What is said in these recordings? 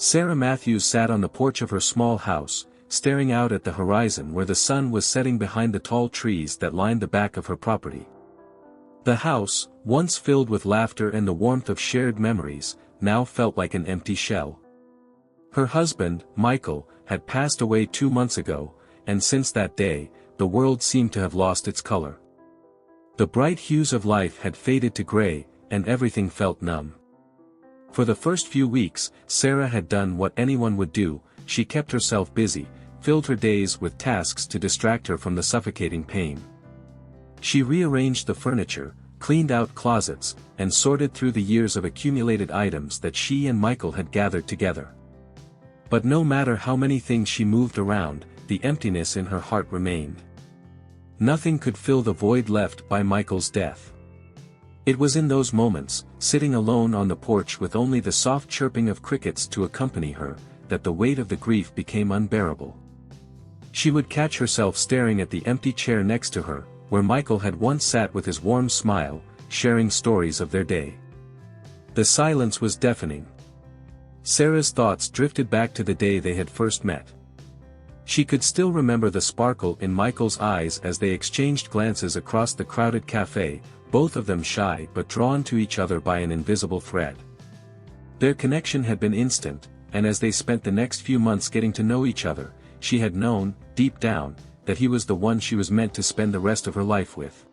Sarah Matthews sat on the porch of her small house, staring out at the horizon where the sun was setting behind the tall trees that lined the back of her property. The house, once filled with laughter and the warmth of shared memories, now felt like an empty shell. Her husband, Michael, had passed away 2 months ago, and since that day, the world seemed to have lost its color. The bright hues of life had faded to gray, and everything felt numb. For the first few weeks, Sarah had done what anyone would do. She kept herself busy, filled her days with tasks to distract her from the suffocating pain. She rearranged the furniture, cleaned out closets, and sorted through the years of accumulated items that she and Michael had gathered together. But no matter how many things she moved around, the emptiness in her heart remained. Nothing could fill the void left by Michael's death. It was in those moments, sitting alone on the porch with only the soft chirping of crickets to accompany her, that the weight of the grief became unbearable. She would catch herself staring at the empty chair next to her, where Michael had once sat with his warm smile, sharing stories of their day. The silence was deafening. Sarah's thoughts drifted back to the day they had first met. She could still remember the sparkle in Michael's eyes as they exchanged glances across the crowded cafe, both of them shy but drawn to each other by an invisible thread. Their connection had been instant, and as they spent the next few months getting to know each other, she had known, deep down, that he was the one she was meant to spend the rest of her life with.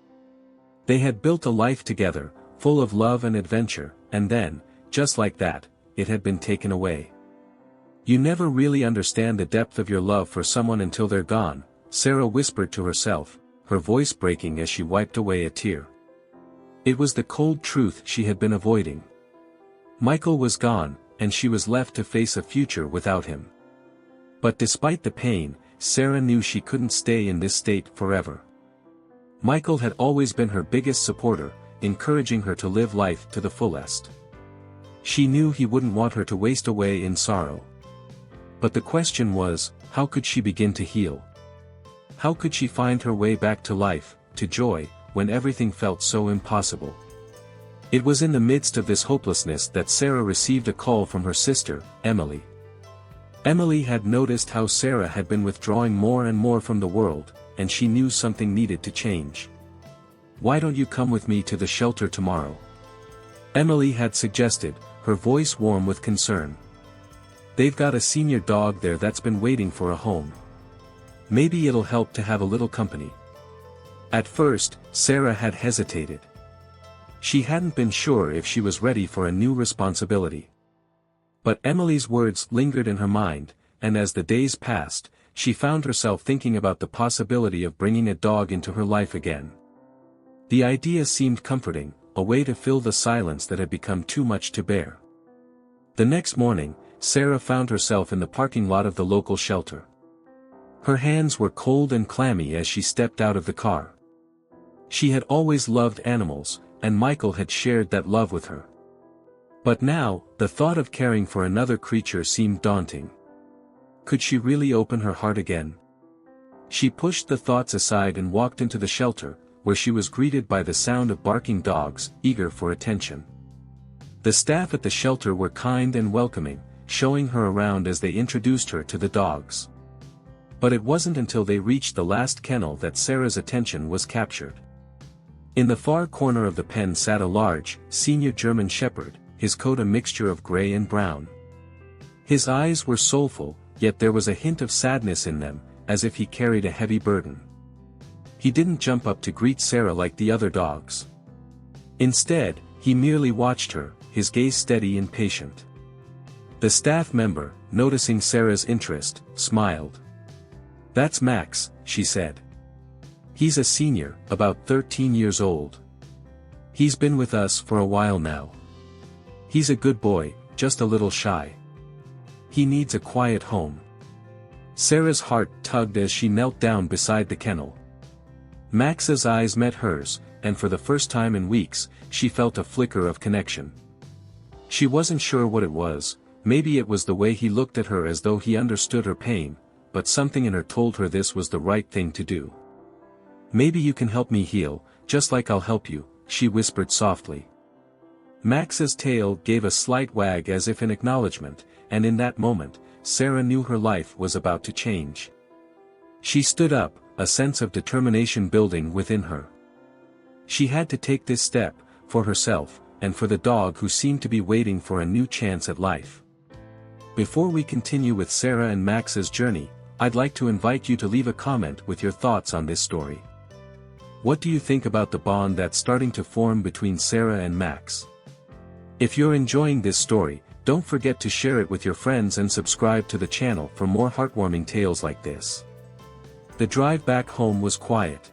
They had built a life together, full of love and adventure, and then, just like that, it had been taken away. You never really understand the depth of your love for someone until they're gone, Sarah whispered to herself, her voice breaking as she wiped away a tear. It was the cold truth she had been avoiding. Michael was gone, and she was left to face a future without him. But despite the pain, Sarah knew she couldn't stay in this state forever. Michael had always been her biggest supporter, encouraging her to live life to the fullest. She knew he wouldn't want her to waste away in sorrow. But the question was, how could she begin to heal? How could she find her way back to life, to joy, when everything felt so impossible? It was in the midst of this hopelessness that Sarah received a call from her sister, Emily. Emily had noticed how Sarah had been withdrawing more and more from the world, and she knew something needed to change. "Why don't you come with me to the shelter tomorrow?" Emily had suggested, her voice warm with concern. "They've got a senior dog there that's been waiting for a home. Maybe it'll help to have a little company." At first, Sarah had hesitated. She hadn't been sure if she was ready for a new responsibility. But Emily's words lingered in her mind, and as the days passed, she found herself thinking about the possibility of bringing a dog into her life again. The idea seemed comforting, a way to fill the silence that had become too much to bear. The next morning, Sarah found herself in the parking lot of the local shelter. Her hands were cold and clammy as she stepped out of the car. She had always loved animals, and Michael had shared that love with her. But now, the thought of caring for another creature seemed daunting. Could she really open her heart again? She pushed the thoughts aside and walked into the shelter, where she was greeted by the sound of barking dogs, eager for attention. The staff at the shelter were kind and welcoming, showing her around as they introduced her to the dogs. But it wasn't until they reached the last kennel that Sarah's attention was captured. In the far corner of the pen sat a large, senior German shepherd, his coat a mixture of gray and brown. His eyes were soulful, yet there was a hint of sadness in them, as if he carried a heavy burden. He didn't jump up to greet Sarah like the other dogs. Instead, he merely watched her, his gaze steady and patient. The staff member, noticing Sarah's interest, smiled. "That's Max," she said. "He's a senior, about 13 years old. He's been with us for a while now. He's a good boy, just a little shy. He needs a quiet home." Sarah's heart tugged as she knelt down beside the kennel. Max's eyes met hers, and for the first time in weeks, she felt a flicker of connection. She wasn't sure what it was, maybe it was the way he looked at her as though he understood her pain, but something in her told her this was the right thing to do. "Maybe you can help me heal, just like I'll help you," she whispered softly. Max's tail gave a slight wag as if in acknowledgement, and in that moment, Sarah knew her life was about to change. She stood up, a sense of determination building within her. She had to take this step, for herself, and for the dog who seemed to be waiting for a new chance at life. Before we continue with Sarah and Max's journey, I'd like to invite you to leave a comment with your thoughts on this story. What do you think about the bond that's starting to form between Sarah and Max? If you're enjoying this story, don't forget to share it with your friends and subscribe to the channel for more heartwarming tales like this. The drive back home was quiet.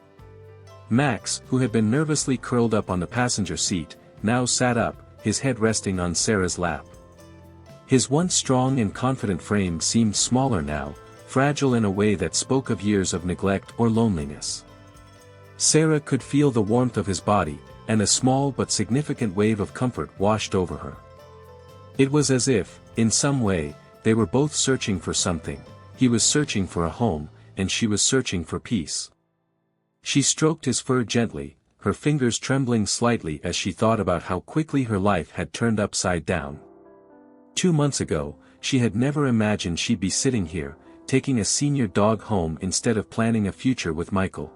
Max, who had been nervously curled up on the passenger seat, now sat up, his head resting on Sarah's lap. His once strong and confident frame seemed smaller now, fragile in a way that spoke of years of neglect or loneliness. Sarah could feel the warmth of his body, and a small but significant wave of comfort washed over her. It was as if, in some way, they were both searching for something. He was searching for a home, and she was searching for peace. She stroked his fur gently, her fingers trembling slightly as she thought about how quickly her life had turned upside down. 2 months ago, she had never imagined she'd be sitting here, taking a senior dog home instead of planning a future with Michael.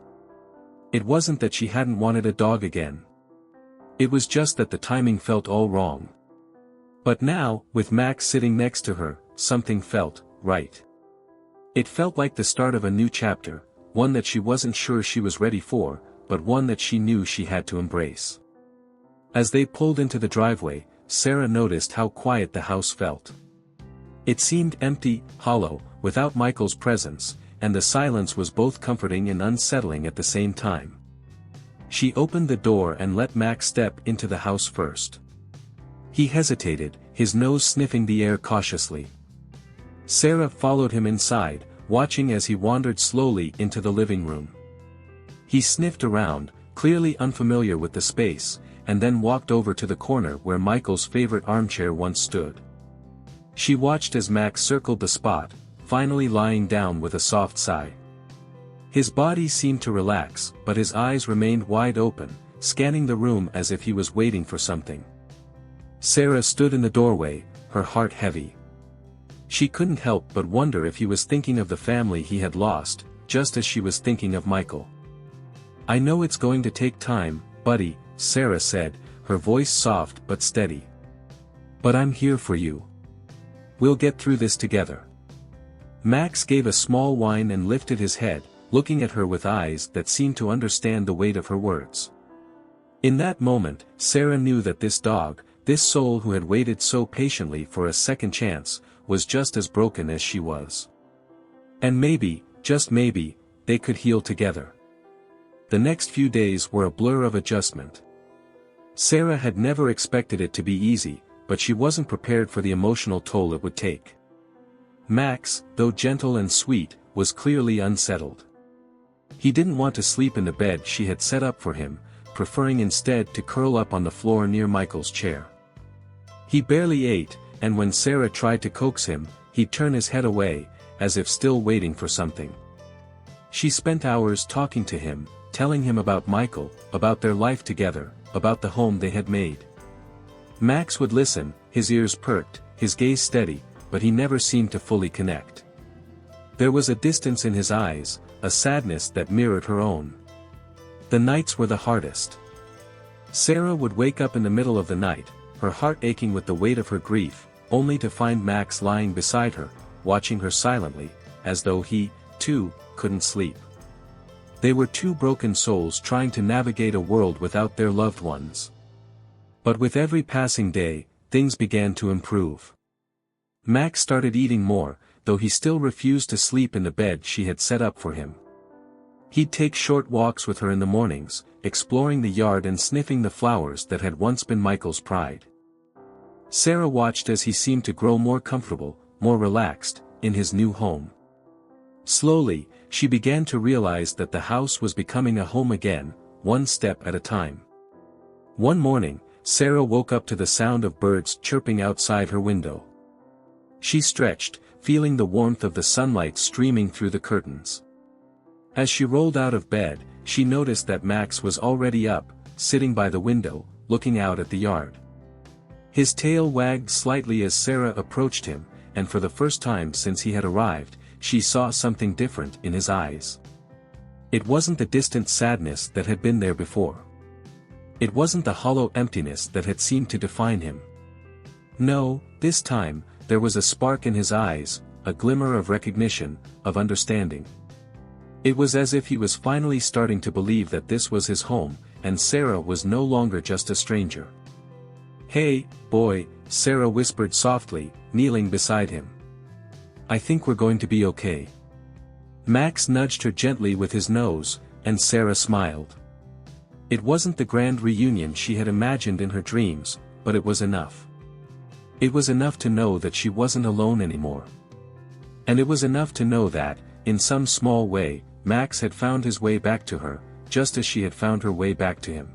It wasn't that she hadn't wanted a dog again. It was just that the timing felt all wrong. But now, with Max sitting next to her, something felt right. It felt like the start of a new chapter, one that she wasn't sure she was ready for, but one that she knew she had to embrace. As they pulled into the driveway, Sarah noticed how quiet the house felt. It seemed empty, hollow, without Michael's presence, and the silence was both comforting and unsettling at the same time. She opened the door and let Max step into the house first. He hesitated, his nose sniffing the air cautiously. Sarah followed him inside, watching as he wandered slowly into the living room. He sniffed around, clearly unfamiliar with the space, and then walked over to the corner where Michael's favorite armchair once stood. She watched as Max circled the spot, finally lying down with a soft sigh. His body seemed to relax, but his eyes remained wide open, scanning the room as if he was waiting for something. Sarah stood in the doorway, her heart heavy. She couldn't help but wonder if he was thinking of the family he had lost, just as she was thinking of Michael. "I know it's going to take time, buddy," Sarah said, her voice soft but steady. "But I'm here for you. We'll get through this together." Max gave a small whine and lifted his head, looking at her with eyes that seemed to understand the weight of her words. In that moment, Sarah knew that this dog, this soul who had waited so patiently for a second chance, was just as broken as she was. And maybe, just maybe, they could heal together. The next few days were a blur of adjustment. Sarah had never expected it to be easy, but she wasn't prepared for the emotional toll it would take. Max, though gentle and sweet, was clearly unsettled. He didn't want to sleep in the bed she had set up for him, preferring instead to curl up on the floor near Michael's chair. He barely ate, and when Sarah tried to coax him, he'd turn his head away, as if still waiting for something. She spent hours talking to him, telling him about Michael, about their life together, about the home they had made. Max would listen, his ears perked, his gaze steady, but he never seemed to fully connect. There was a distance in his eyes, a sadness that mirrored her own. The nights were the hardest. Sarah would wake up in the middle of the night, her heart aching with the weight of her grief, only to find Max lying beside her, watching her silently, as though he, too, couldn't sleep. They were two broken souls trying to navigate a world without their loved ones. But with every passing day, things began to improve. Max started eating more, though he still refused to sleep in the bed she had set up for him. He'd take short walks with her in the mornings, exploring the yard and sniffing the flowers that had once been Michael's pride. Sarah watched as he seemed to grow more comfortable, more relaxed, in his new home. Slowly, she began to realize that the house was becoming a home again, one step at a time. One morning, Sarah woke up to the sound of birds chirping outside her window. She stretched, feeling the warmth of the sunlight streaming through the curtains. As she rolled out of bed, she noticed that Max was already up, sitting by the window, looking out at the yard. His tail wagged slightly as Sarah approached him, and for the first time since he had arrived, she saw something different in his eyes. It wasn't the distant sadness that had been there before. It wasn't the hollow emptiness that had seemed to define him. No, this time, there was a spark in his eyes, a glimmer of recognition, of understanding. It was as if he was finally starting to believe that this was his home, and Sarah was no longer just a stranger. "Hey, boy," Sarah whispered softly, kneeling beside him. "I think we're going to be okay." Max nudged her gently with his nose, and Sarah smiled. It wasn't the grand reunion she had imagined in her dreams, but it was enough. It was enough to know that she wasn't alone anymore. And it was enough to know that, in some small way, Max had found his way back to her, just as she had found her way back to him.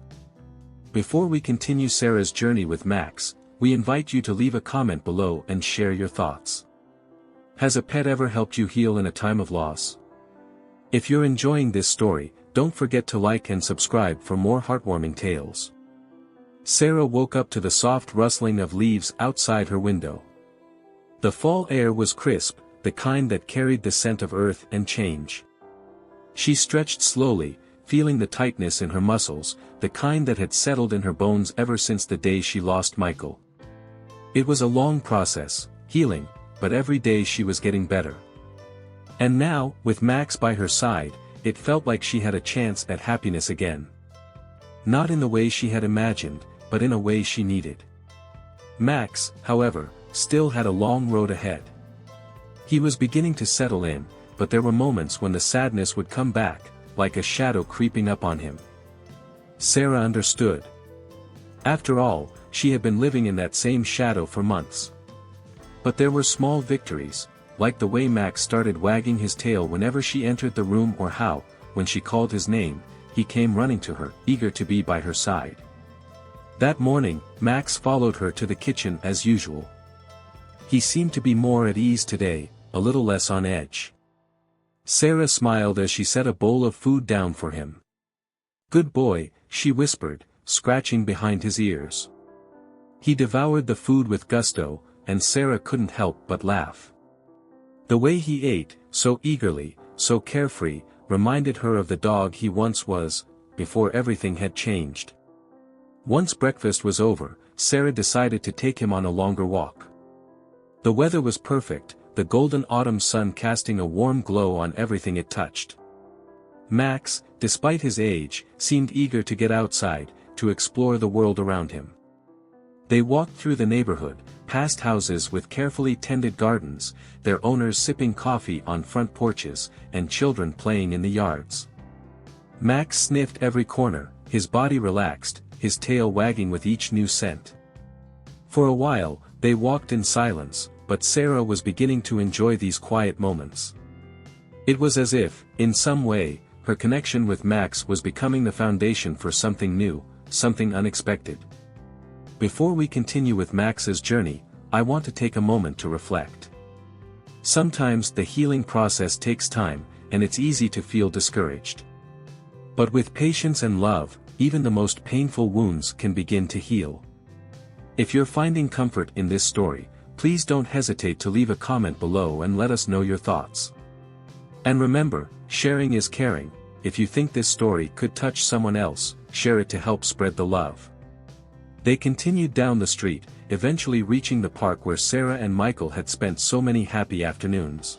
Before we continue Sarah's journey with Max, we invite you to leave a comment below and share your thoughts. Has a pet ever helped you heal in a time of loss? If you're enjoying this story, don't forget to like and subscribe for more heartwarming tales. Sarah woke up to the soft rustling of leaves outside her window. The fall air was crisp, the kind that carried the scent of earth and change. She stretched slowly, feeling the tightness in her muscles, the kind that had settled in her bones ever since the day she lost Michael. It was a long process, healing, but every day she was getting better. And now, with Max by her side, it felt like she had a chance at happiness again. Not in the way she had imagined, but in a way she needed. Max, however, still had a long road ahead. He was beginning to settle in, but there were moments when the sadness would come back, like a shadow creeping up on him. Sarah understood. After all, she had been living in that same shadow for months. But there were small victories, like the way Max started wagging his tail whenever she entered the room, or how, when she called his name, he came running to her, eager to be by her side. That morning, Max followed her to the kitchen as usual. He seemed to be more at ease today, a little less on edge. Sarah smiled as she set a bowl of food down for him. "Good boy," she whispered, scratching behind his ears. He devoured the food with gusto, and Sarah couldn't help but laugh. The way he ate, so eagerly, so carefree, reminded her of the dog he once was, before everything had changed. Once breakfast was over, Sarah decided to take him on a longer walk. The weather was perfect, the golden autumn sun casting a warm glow on everything it touched. Max, despite his age, seemed eager to get outside, to explore the world around him. They walked through the neighborhood, past houses with carefully tended gardens, their owners sipping coffee on front porches, and children playing in the yards. Max sniffed every corner, his body relaxed, his tail wagging with each new scent. For a while, they walked in silence, but Sarah was beginning to enjoy these quiet moments. It was as if, in some way, her connection with Max was becoming the foundation for something new, something unexpected. Before we continue with Max's journey, I want to take a moment to reflect. Sometimes the healing process takes time, and it's easy to feel discouraged. But with patience and love, even the most painful wounds can begin to heal. If you're finding comfort in this story, please don't hesitate to leave a comment below and let us know your thoughts. And remember, sharing is caring. If you think this story could touch someone else, share it to help spread the love. They continued down the street, eventually reaching the park where Sarah and Michael had spent so many happy afternoons.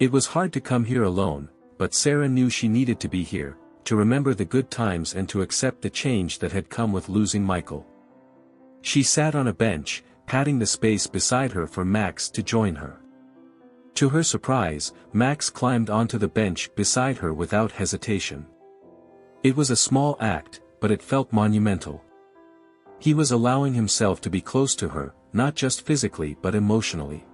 It was hard to come here alone, but Sarah knew she needed to be here, to remember the good times and to accept the change that had come with losing Michael. She sat on a bench, patting the space beside her for Max to join her. To her surprise, Max climbed onto the bench beside her without hesitation. It was a small act, but it felt monumental. He was allowing himself to be close to her, not just physically but emotionally.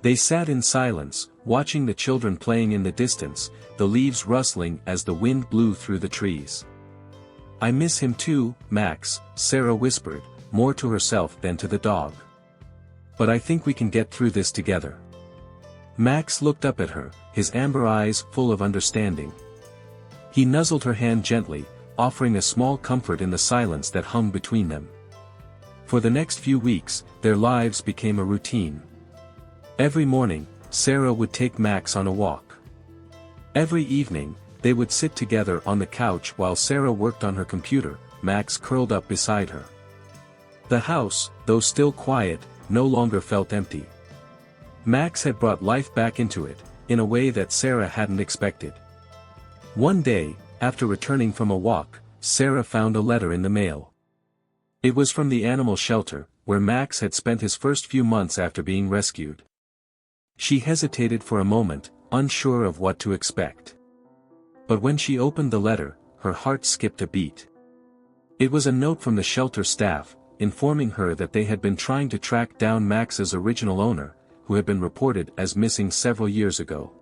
They sat in silence, watching the children playing in the distance, the leaves rustling as the wind blew through the trees. "I miss him too, Max," Sarah whispered, more to herself than to the dog. "But I think we can get through this together." Max looked up at her, his amber eyes full of understanding. He nuzzled her hand gently, offering a small comfort in the silence that hung between them. For the next few weeks, their lives became a routine. Every morning, Sarah would take Max on a walk. Every evening, they would sit together on the couch while Sarah worked on her computer, Max curled up beside her. The house, though still quiet, no longer felt empty. Max had brought life back into it, in a way that Sarah hadn't expected. One day, after returning from a walk, Sarah found a letter in the mail. It was from the animal shelter, where Max had spent his first few months after being rescued. She hesitated for a moment, unsure of what to expect. But when she opened the letter, her heart skipped a beat. It was a note from the shelter staff, informing her that they had been trying to track down Max's original owner, who had been reported as missing several years ago.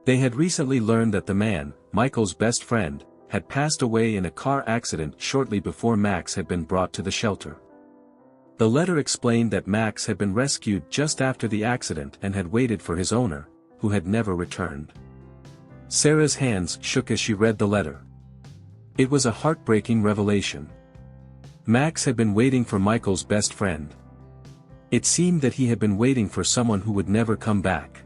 They had recently learned that the man, Michael's best friend, had passed away in a car accident shortly before Max had been brought to the shelter. The letter explained that Max had been rescued just after the accident and had waited for his owner, who had never returned. Sarah's hands shook as she read the letter. It was a heartbreaking revelation. Max had been waiting for Michael's best friend. It seemed that he had been waiting for someone who would never come back.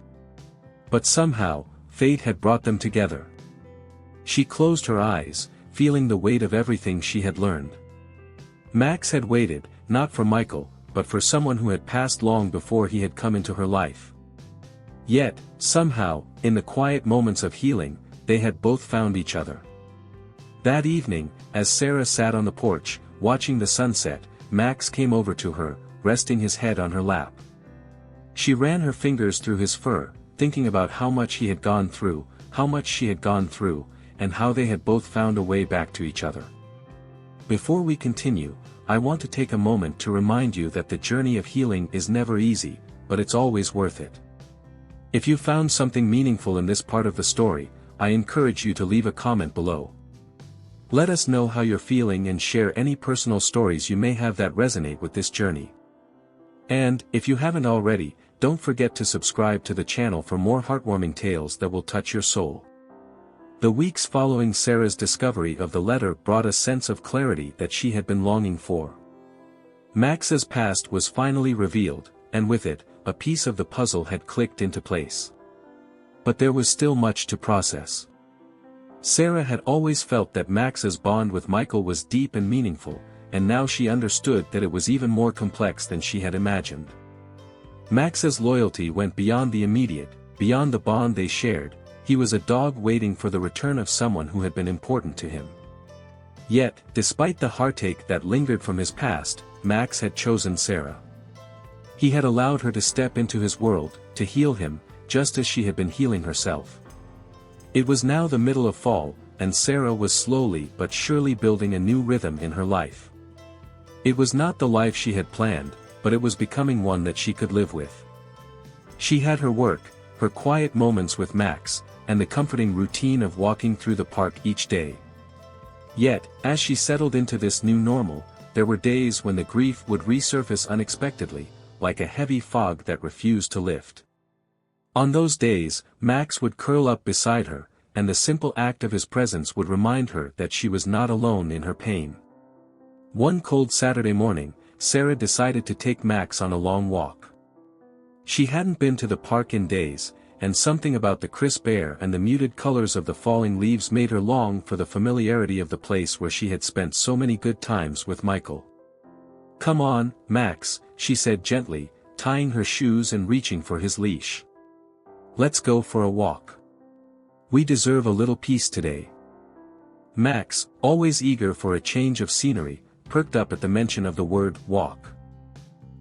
But somehow, fate had brought them together. She closed her eyes, feeling the weight of everything she had learned. Max had waited, not for Michael, but for someone who had passed long before he had come into her life. Yet, somehow, in the quiet moments of healing, they had both found each other. That evening, as Sarah sat on the porch, watching the sunset, Max came over to her, resting his head on her lap. She ran her fingers through his fur, thinking about how much he had gone through, how much she had gone through, and how they had both found a way back to each other. Before we continue, I want to take a moment to remind you that the journey of healing is never easy, but it's always worth it. If you found something meaningful in this part of the story, I encourage you to leave a comment below. Let us know how you're feeling and share any personal stories you may have that resonate with this journey. And, if you haven't already, don't forget to subscribe to the channel for more heartwarming tales that will touch your soul. The weeks following Sarah's discovery of the letter brought a sense of clarity that she had been longing for. Max's past was finally revealed, and with it, a piece of the puzzle had clicked into place. But there was still much to process. Sarah had always felt that Max's bond with Michael was deep and meaningful, and now she understood that it was even more complex than she had imagined. Max's loyalty went beyond the immediate, beyond the bond they shared. He was a dog waiting for the return of someone who had been important to him. Yet, despite the heartache that lingered from his past, Max had chosen Sarah. He had allowed her to step into his world, to heal him, just as she had been healing herself. It was now the middle of fall, and Sarah was slowly but surely building a new rhythm in her life. It was not the life she had planned, but it was becoming one that she could live with. She had her work, her quiet moments with Max, and the comforting routine of walking through the park each day. Yet, as she settled into this new normal, there were days when the grief would resurface unexpectedly, like a heavy fog that refused to lift. On those days, Max would curl up beside her, and the simple act of his presence would remind her that she was not alone in her pain. One cold Saturday morning, Sarah decided to take Max on a long walk. She hadn't been to the park in days, and something about the crisp air and the muted colors of the falling leaves made her long for the familiarity of the place where she had spent so many good times with Michael. "Come on, Max," she said gently, tying her shoes and reaching for his leash. "Let's go for a walk. We deserve a little peace today." Max, always eager for a change of scenery, perked up at the mention of the word walk.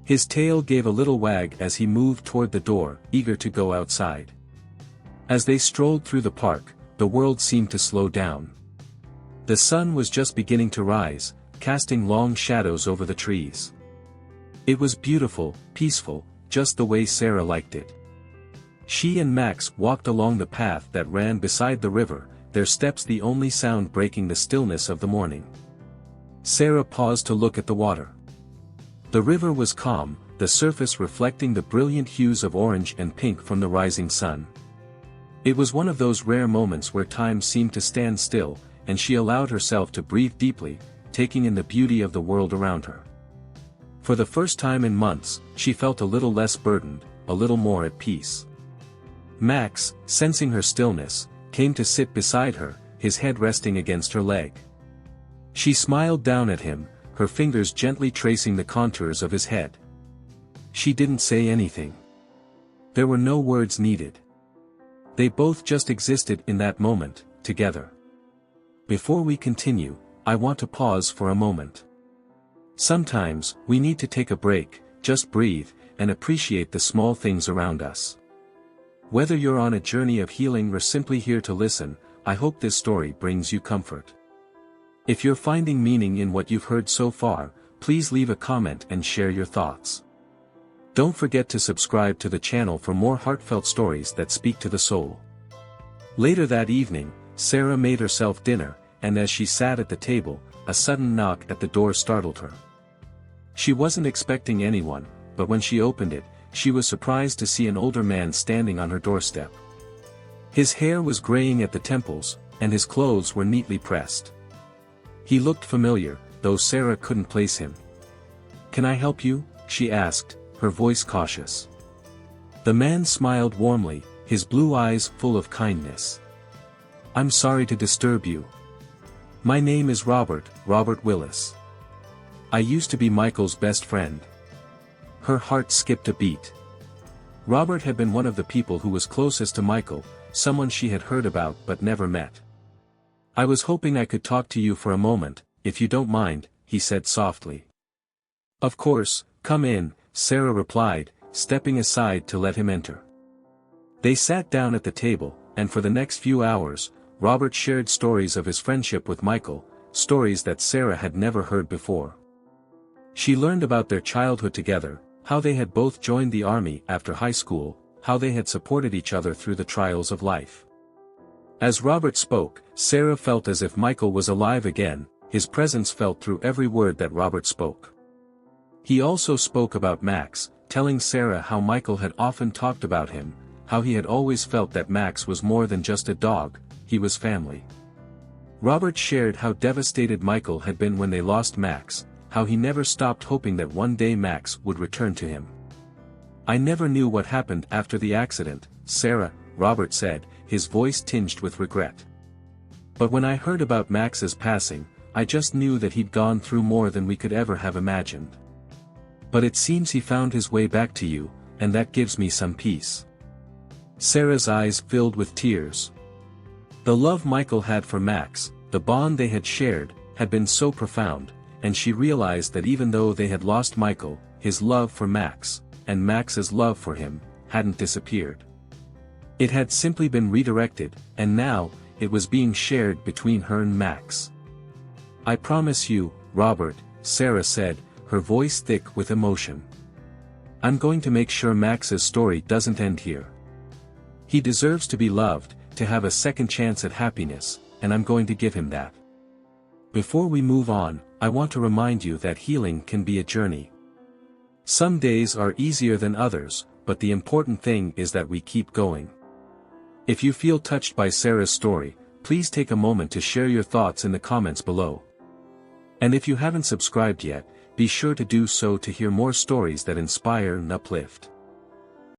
His tail gave a little wag as he moved toward the door, eager to go outside. As they strolled through the park, the world seemed to slow down. The sun was just beginning to rise, casting long shadows over the trees. It was beautiful, peaceful, just the way Sarah liked it. She and Max walked along the path that ran beside the river, their steps the only sound breaking the stillness of the morning. Sarah paused to look at the water. The river was calm, the surface reflecting the brilliant hues of orange and pink from the rising sun. It was one of those rare moments where time seemed to stand still, and she allowed herself to breathe deeply, taking in the beauty of the world around her. For the first time in months, she felt a little less burdened, a little more at peace. Max, sensing her stillness, came to sit beside her, his head resting against her leg. She smiled down at him, her fingers gently tracing the contours of his head. She didn't say anything. There were no words needed. They both just existed in that moment, together. Before we continue, I want to pause for a moment. Sometimes, we need to take a break, just breathe, and appreciate the small things around us. Whether you're on a journey of healing or simply here to listen, I hope this story brings you comfort. If you're finding meaning in what you've heard so far, please leave a comment and share your thoughts. Don't forget to subscribe to the channel for more heartfelt stories that speak to the soul. Later that evening, Sarah made herself dinner, and as she sat at the table, a sudden knock at the door startled her. She wasn't expecting anyone, but when she opened it, she was surprised to see an older man standing on her doorstep. His hair was graying at the temples, and his clothes were neatly pressed. He looked familiar, though Sarah couldn't place him. "Can I help you?" she asked, her voice cautious. The man smiled warmly, his blue eyes full of kindness. "I'm sorry to disturb you. My name is Robert Willis. I used to be Michael's best friend." Her heart skipped a beat. Robert had been one of the people who was closest to Michael, someone she had heard about but never met. "I was hoping I could talk to you for a moment, if you don't mind," he said softly. "Of course, come in," Sarah replied, stepping aside to let him enter. They sat down at the table, and for the next few hours, Robert shared stories of his friendship with Michael, stories that Sarah had never heard before. She learned about their childhood together, how they had both joined the army after high school, how they had supported each other through the trials of life. As Robert spoke, Sarah felt as if Michael was alive again, his presence felt through every word that Robert spoke. He also spoke about Max, telling Sarah how Michael had often talked about him, how he had always felt that Max was more than just a dog, he was family. Robert shared how devastated Michael had been when they lost Max, how he never stopped hoping that one day Max would return to him. "I never knew what happened after the accident, Sarah," Robert said, his voice tinged with regret. "But when I heard about Max's passing, I just knew that he'd gone through more than we could ever have imagined. But it seems he found his way back to you, and that gives me some peace." Sarah's eyes filled with tears. The love Michael had for Max, the bond they had shared, had been so profound, and she realized that even though they had lost Michael, his love for Max, and Max's love for him, hadn't disappeared. It had simply been redirected, and now, it was being shared between her and Max. "I promise you, Robert," Sarah said, her voice thick with emotion. "I'm going to make sure Max's story doesn't end here. He deserves to be loved, to have a second chance at happiness, and I'm going to give him that. Before we move on, I want to remind you that healing can be a journey. Some days are easier than others, but the important thing is that we keep going." If you feel touched by Sarah's story, please take a moment to share your thoughts in the comments below. And if you haven't subscribed yet, be sure to do so to hear more stories that inspire and uplift.